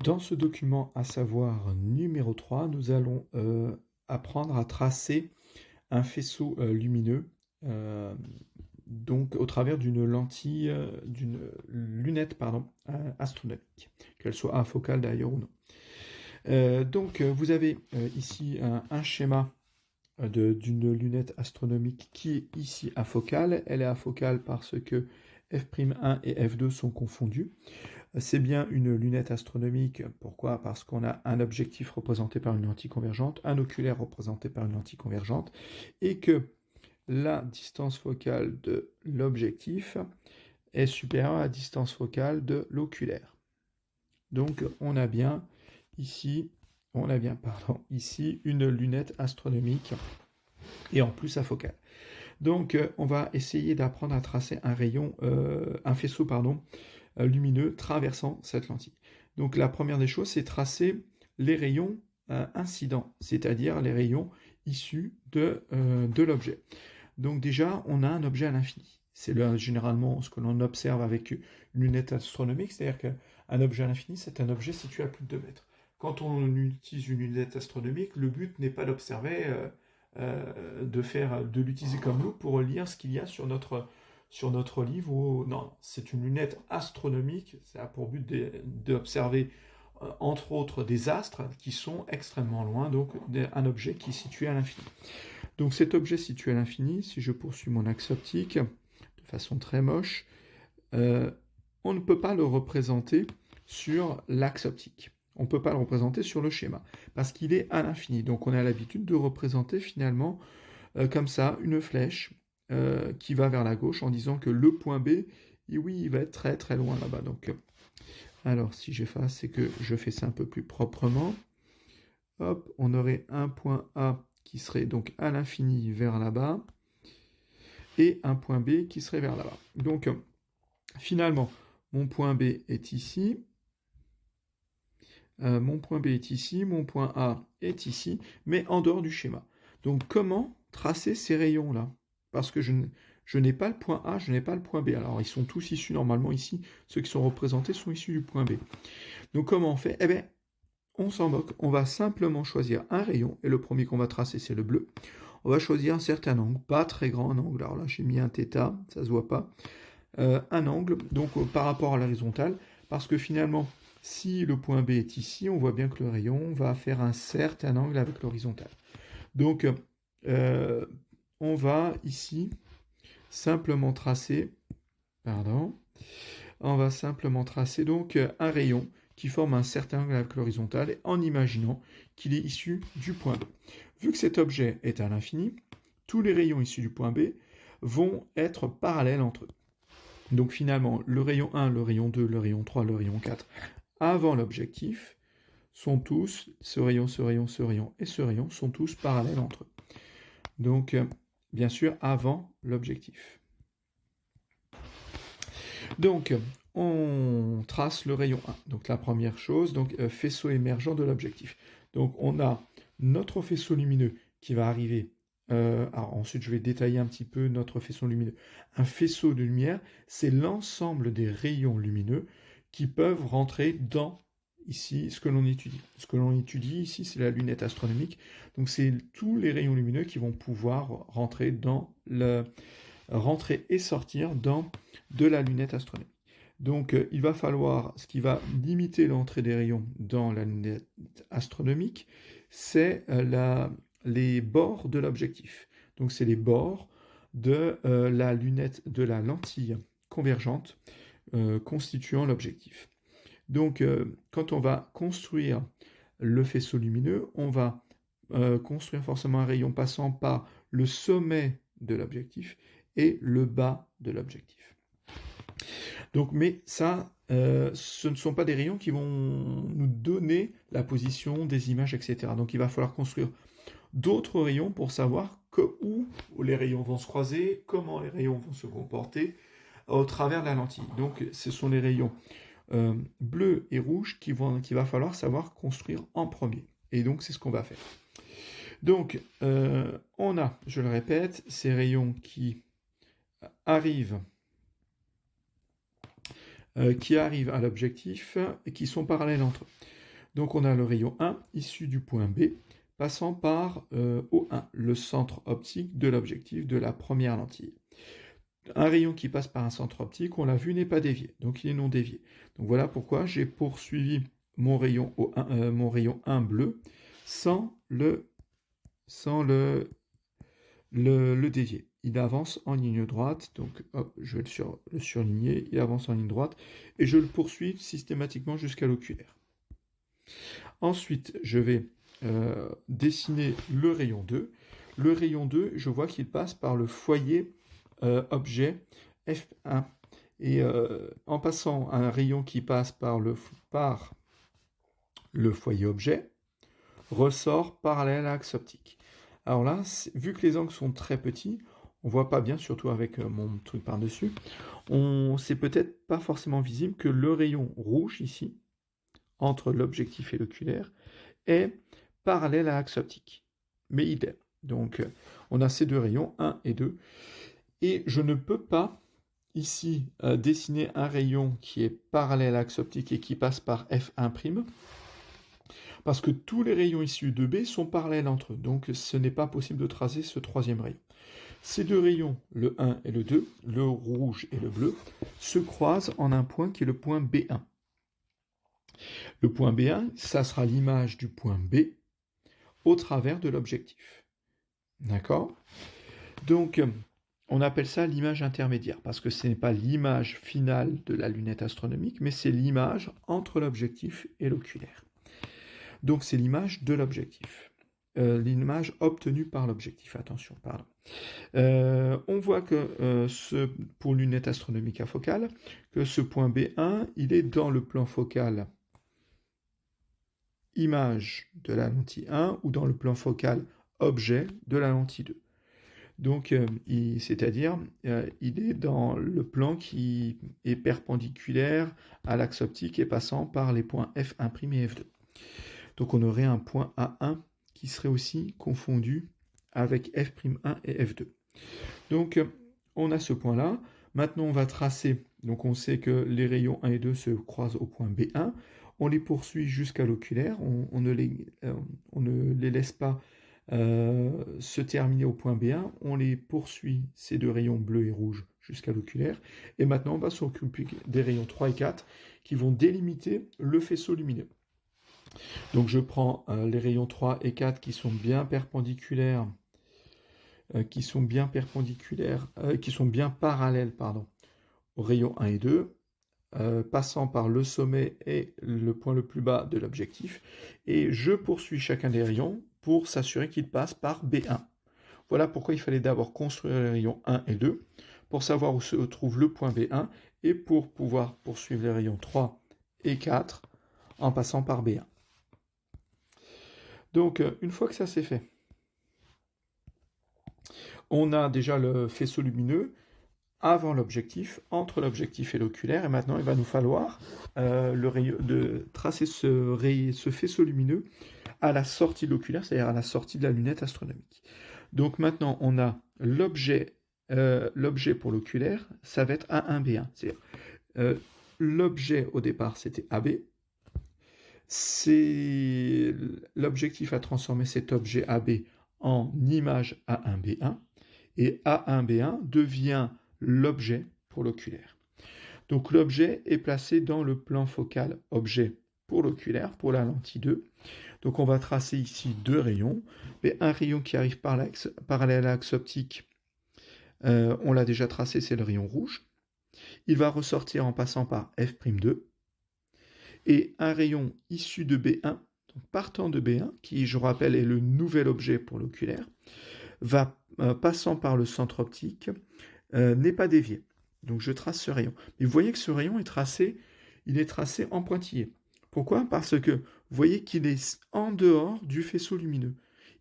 Dans ce document, à savoir numéro 3, nous allons apprendre à tracer un faisceau lumineux donc au travers d'une lentille, d'une lunette pardon, astronomique, qu'elle soit afocale d'ailleurs ou non. Donc vous avez ici un schéma d'une lunette astronomique qui est ici afocale. Elle est afocale parce que f'1 et f2 sont confondus. C'est bien une lunette astronomique. Pourquoi? Parce qu'on a un objectif représenté par une lentille convergente, un oculaire représenté par une lentille convergente, et que la distance focale de l'objectif est supérieure à la distance focale de l'oculaire. Donc on a bien ici, ici une lunette astronomique et en plus afocale. Donc on va essayer d'apprendre à tracer un faisceau lumineux traversant cette lentille. Donc la première des choses, c'est tracer les rayons incidents, c'est-à-dire les rayons issus de l'objet. Donc déjà, on a un objet à l'infini. C'est généralement ce que l'on observe avec une lunette astronomique, c'est-à-dire qu'un objet à l'infini, c'est un objet situé à plus de 2 mètres. Quand on utilise une lunette astronomique, le but n'est pas d'observer, de l'utiliser comme loupe pour lire ce qu'il y a sur notre livre. Non, c'est une lunette astronomique, ça a pour but d'observer entre autres des astres qui sont extrêmement loin, donc un objet qui est situé à l'infini. Donc cet objet situé à l'infini, si je poursuis mon axe optique de façon très moche, euh, on ne peut pas le représenter sur l'axe optique. On ne peut pas le représenter sur le schéma, parce qu'il est à l'infini. Donc on a l'habitude de représenter finalement comme ça une flèche qui va vers la gauche en disant que le point B, et oui, il va être très très loin là-bas. Donc, alors si j'efface, c'est que je fais ça un peu plus proprement. Hop, on aurait un point A qui serait donc à l'infini vers là-bas, et un point B qui serait vers là-bas. Donc, finalement, mon point B est ici, mon point B est ici, mon point A est ici, mais en dehors du schéma. Donc, comment tracer ces rayons-là? Parce que je n'ai pas le point A, je n'ai pas le point B. Alors, ils sont tous issus normalement ici, ceux qui sont représentés sont issus du point B. Donc, comment on fait? Eh bien, on s'en moque, on va simplement choisir un rayon, et le premier qu'on va tracer, c'est le bleu. On va choisir un certain angle, pas très grand un angle, alors là j'ai mis un θ, ça se voit pas, un angle, donc par rapport à l'horizontale, parce que finalement, si le point B est ici, on voit bien que le rayon va faire un certain angle avec l'horizontale. Donc, euh, on va ici simplement tracer, pardon, on va simplement tracer donc un rayon qui forme un certain angle avec l'horizontale en imaginant qu'il est issu du point B. Vu que cet objet est à l'infini, tous les rayons issus du point B vont être parallèles entre eux. Donc finalement, le rayon 1, le rayon 2, le rayon 3, le rayon 4, avant l'objectif, sont tous, ce rayon, ce rayon, ce rayon et ce rayon, sont tous parallèles entre eux. Donc, bien sûr, avant l'objectif. Donc, on trace le rayon 1. Donc, la première chose, donc faisceau émergent de l'objectif. Donc, on a notre faisceau lumineux qui va arriver. Alors, ensuite, je vais détailler un petit peu notre faisceau lumineux. Un faisceau de lumière, c'est l'ensemble des rayons lumineux qui peuvent rentrer dans ici ce que l'on étudie. Ce que l'on étudie ici, c'est la lunette astronomique. Donc, c'est tous les rayons lumineux qui vont pouvoir rentrer et sortir de la lunette astronomique. Donc il va falloir, ce qui va limiter l'entrée des rayons dans la lunette astronomique, c'est les bords de l'objectif. Donc c'est les bords de la lunette, de la lentille convergente constituant l'objectif. Donc quand on va construire le faisceau lumineux, on va construire forcément un rayon passant par le sommet de l'objectif et le bas de l'objectif. Donc, mais ça, ce ne sont pas des rayons qui vont nous donner la position des images, etc. Donc il va falloir construire d'autres rayons pour savoir où les rayons vont se croiser, comment les rayons vont se comporter au travers de la lentille. Donc ce sont les rayons bleus et rouges qu'il va falloir savoir construire en premier. Et donc c'est ce qu'on va faire. Donc on a, je le répète, ces rayons qui arrivent qui arrivent à l'objectif et qui sont parallèles entre eux. Donc on a le rayon 1 issu du point B, passant par O1, le centre optique de l'objectif de la première lentille. Un rayon qui passe par un centre optique, on l'a vu, n'est pas dévié, donc il est non dévié. Donc voilà pourquoi j'ai poursuivi mon rayon 1 bleu sans le dévier. Il avance en ligne droite, donc hop, je vais le surligner, il avance en ligne droite, et je le poursuis systématiquement jusqu'à l'oculaire. Ensuite, je vais dessiner le rayon 2. Le rayon 2, je vois qu'il passe par le foyer objet F1. Et en passant un rayon qui passe par le foyer objet, ressort parallèle à l'axe optique. Alors là, vu que les angles sont très petits, on voit pas bien, surtout avec mon truc par-dessus, c'est peut-être pas forcément visible que le rayon rouge ici, entre l'objectif et l'oculaire, est parallèle à l'axe optique. Mais idem. Donc on a ces deux rayons, 1 et 2. Et je ne peux pas ici dessiner un rayon qui est parallèle à l'axe optique et qui passe par F1', parce que tous les rayons issus de B sont parallèles entre eux. Donc ce n'est pas possible de tracer ce troisième rayon. Ces deux rayons, le 1 et le 2, le rouge et le bleu, se croisent en un point qui est le point B1. Le point B1, ça sera l'image du point B au travers de l'objectif. D'accord? Donc, on appelle ça l'image intermédiaire, parce que ce n'est pas l'image finale de la lunette astronomique, mais c'est l'image entre l'objectif et l'oculaire. Donc, c'est l'image de l'objectif. L'image obtenue par l'objectif, attention, pardon. On voit que pour lunette astronomique afocale, que ce point B1, il est dans le plan focal image de la lentille 1 ou dans le plan focal objet de la lentille 2. Donc, c'est-à-dire, il est dans le plan qui est perpendiculaire à l'axe optique et passant par les points F1' et F2. Donc, on aurait un point A1 qui serait aussi confondu avec F'1 et F2. Donc, on a ce point-là. Maintenant, on va tracer. Donc, on sait que les rayons 1 et 2 se croisent au point B1. On les poursuit jusqu'à l'oculaire. On ne les laisse pas se terminer au point B1. On les poursuit, ces deux rayons bleus et rouges, jusqu'à l'oculaire. Et maintenant, on va s'occuper des rayons 3 et 4 qui vont délimiter le faisceau lumineux. Donc, je prends les rayons 3 et 4 qui sont bien perpendiculaires, qui sont bien parallèles, aux rayons 1 et 2, passant par le sommet et le point le plus bas de l'objectif, et je poursuis chacun des rayons pour s'assurer qu'ils passent par B1. Voilà pourquoi il fallait d'abord construire les rayons 1 et 2, pour savoir où se trouve le point B1, et pour pouvoir poursuivre les rayons 3 et 4 en passant par B1. Donc, une fois que ça c'est fait, on a déjà le faisceau lumineux avant l'objectif, entre l'objectif et l'oculaire, et maintenant il va nous falloir tracer ce faisceau lumineux à la sortie de l'oculaire, c'est-à-dire à la sortie de la lunette astronomique. Donc maintenant on a l'objet pour l'oculaire, ça va être A1B1, c'est-à-dire l'objet au départ c'était AB, c'est l'objectif a transformé cet objet AB en image A1B1, et A1B1 devient l'objet pour l'oculaire. Donc l'objet est placé dans le plan focal objet pour l'oculaire, pour la lentille 2. Donc on va tracer ici deux rayons, mais un rayon qui arrive parallèle à l'axe optique, on l'a déjà tracé, c'est le rayon rouge. Il va ressortir en passant par F'2. Et un rayon issu de B1, donc partant de B1, qui je rappelle est le nouvel objet pour l'oculaire, va passant par le centre optique, n'est pas dévié. Donc je trace ce rayon. Mais vous voyez que ce rayon est tracé en pointillé. Pourquoi? Parce que vous voyez qu'il est en dehors du faisceau lumineux.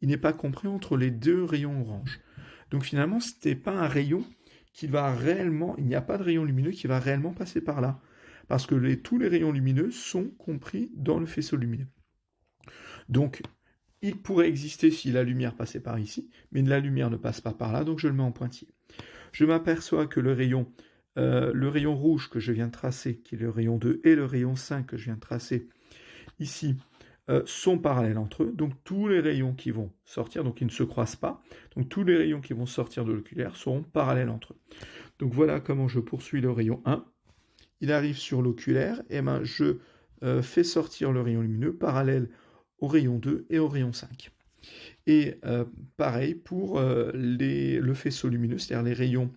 Il n'est pas compris entre les deux rayons orange. Donc finalement, ce n'est pas un rayon qui va réellement... Il n'y a pas de rayon lumineux qui va réellement passer par là. Parce que tous les rayons lumineux sont compris dans le faisceau lumineux. Donc, il pourrait exister si la lumière passait par ici, mais la lumière ne passe pas par là, donc je le mets en pointillé. Je m'aperçois que le rayon le rayon rouge que je viens de tracer, qui est le rayon 2, et le rayon 5 que je viens de tracer ici, sont parallèles entre eux. Donc tous les rayons qui vont sortir, donc ils ne se croisent pas, donc tous les rayons qui vont sortir de l'oculaire seront parallèles entre eux. Donc voilà comment je poursuis le rayon 1. Il arrive sur l'oculaire, et ben je fais sortir le rayon lumineux parallèle au rayon 2 et au rayon 5. Et pareil pour le faisceau lumineux, c'est-à-dire les rayons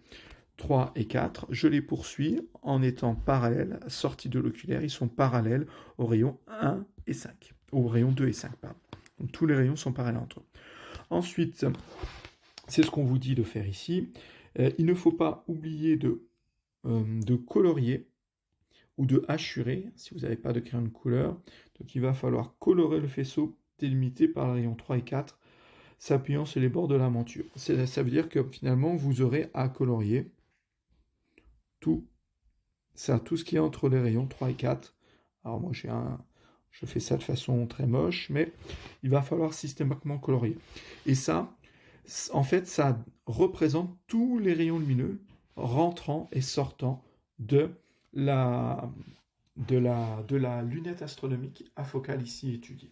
3 et 4, je les poursuis en étant parallèles, sortis de l'oculaire, ils sont parallèles aux rayons 1 et 5, aux rayons 2 et 5, pardon. Donc tous les rayons sont parallèles entre eux. Ensuite, c'est ce qu'on vous dit de faire ici. Il ne faut pas oublier de colorier ou de hachurer, si vous n'avez pas de crayon de couleur. Donc il va falloir colorer le faisceau délimité par les rayons 3 et 4, s'appuyant sur les bords de la monture. Ça veut dire que finalement, vous aurez à colorier tout ce qui est entre les rayons 3 et 4. Alors moi, je fais ça de façon très moche, mais il va falloir systématiquement colorier. Et ça, en fait, ça représente tous les rayons lumineux rentrant et sortant de la lunette astronomique afocale ici étudiée.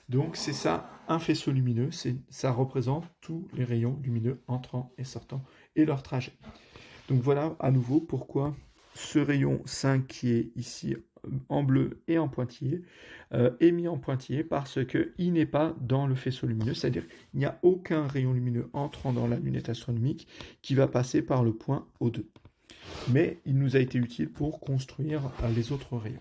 Donc c'est ça, un faisceau lumineux, ça représente tous les rayons lumineux entrant et sortant et leur trajet. Donc voilà à nouveau pourquoi ce rayon 5 qui est ici en bleu et en pointillé est mis en pointillé parce qu'il n'est pas dans le faisceau lumineux, c'est-à-dire qu'il n'y a aucun rayon lumineux entrant dans la lunette astronomique qui va passer par le point O2. Mais il nous a été utile pour construire les autres rayons.